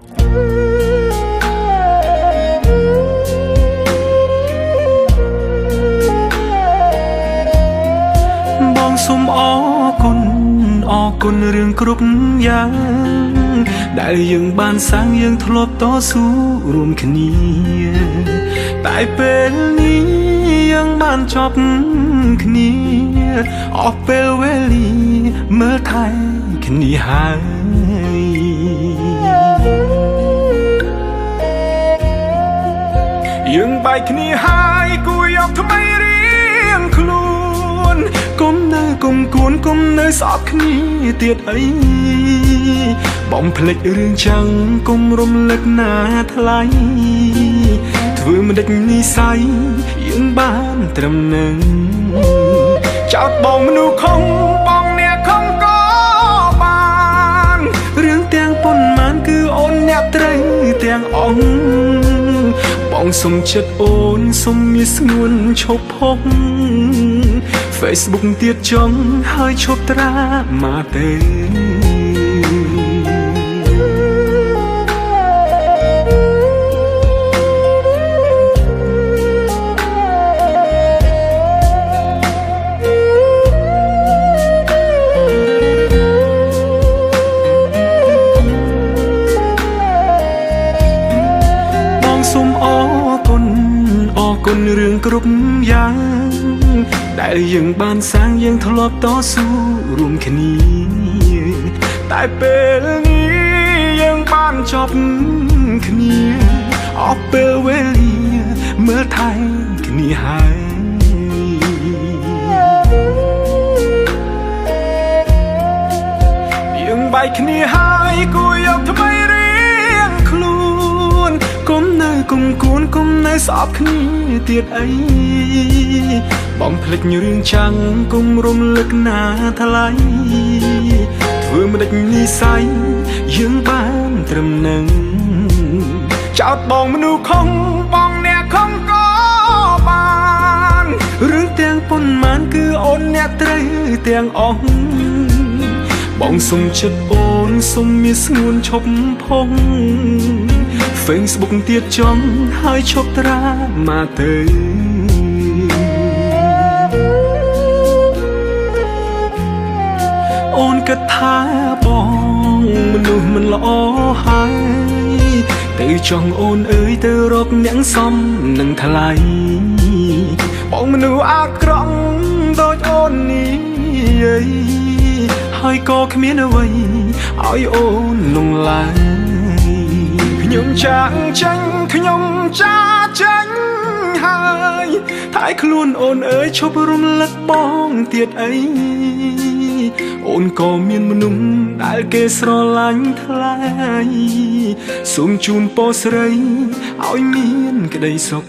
បងសូមអរគុណរឿងគ្រប់យ៉ាងដែលយើងបានសាងយើងធ្លាប់តស៊ូរួមគ្នាតែពេលនេះយើងបានចប់គ្នាអស់ពេលវេលាមើលថែគ្នាហើយយើងបែកគ្នាហើយគួរយកថ្មីរៀងខ្លួនគុំនៅគុំគួនគុំនៅស្អប់គ្នាទៀតអីបំភ្លេចរឿងចឹងគុំរំលឹកណាថ្លៃធ្វើមិនដេចនិស័យយើងបានត្រឹមនឹងចោតបងមនុស្សខំបងអ្នកខំក៏បានរឿងទាំងប៉ុន្មានគឺអូនអ្នកត្រូវទាំងអង្គបងសុំចិត្តអូនសុំមានស្ងួនឈប់ផុស Facebook ទៀតចង់ហើយឈប់ត្រាមកទេសូមអរគុណរឿងគ្រប់យ៉ាងដែលយើងបានសាងយើងធ្លាប់តស៊ូរួមគ្នាតែពេលនេះយើងបានចប់គ្នាអស់ពេលវេលាមើលថែគ្នាហើយយើងបែកគ្នាហើយគួរយកថ្មីរៀងខ្លួនគុំនៅគុំគួនគុំនៅស្អប់គ្នាទៀតអីបំភ្លេចរឿងចាំងគុំរំលឹកណាថ្លៃធ្វើមិនដេចនិស័យយើងបានត្រឹមនឹងចោតបងមនុស្សខំបងអ្នកខំក៏បានរឿងទាំងប៉ុន្មានគឺអូនអ្នកត្រូវទាំងអស់បងសុំចិត្តអូនសុំមានស្ងួនឈប់ផុស Facebook ទៀតចង់ហើយឈប់ត្រាមកទៅអូនគិតថាបងមនុស្សមិនល្អហើយទៅចង់អូនអើយទៅរកអ្នកសមនឹងថ្លៃបងមនុស្សអាក្រក់ដូចអូននេះហើយក៏គ្មានអ្វីឲ្យអូនលងឡើយខ្ញុំចាក់ចាញ់ខ្ញុំចាចាញ់ហើយតែខ្លួនអូនអើយឈប់រំលឹកបងទៀតអីអូនក៏មានមនុស្សដែលគេស្រឡាញ់ថ្លៃសូមជូនពរស្រីឲ្យមានក្តីសុខ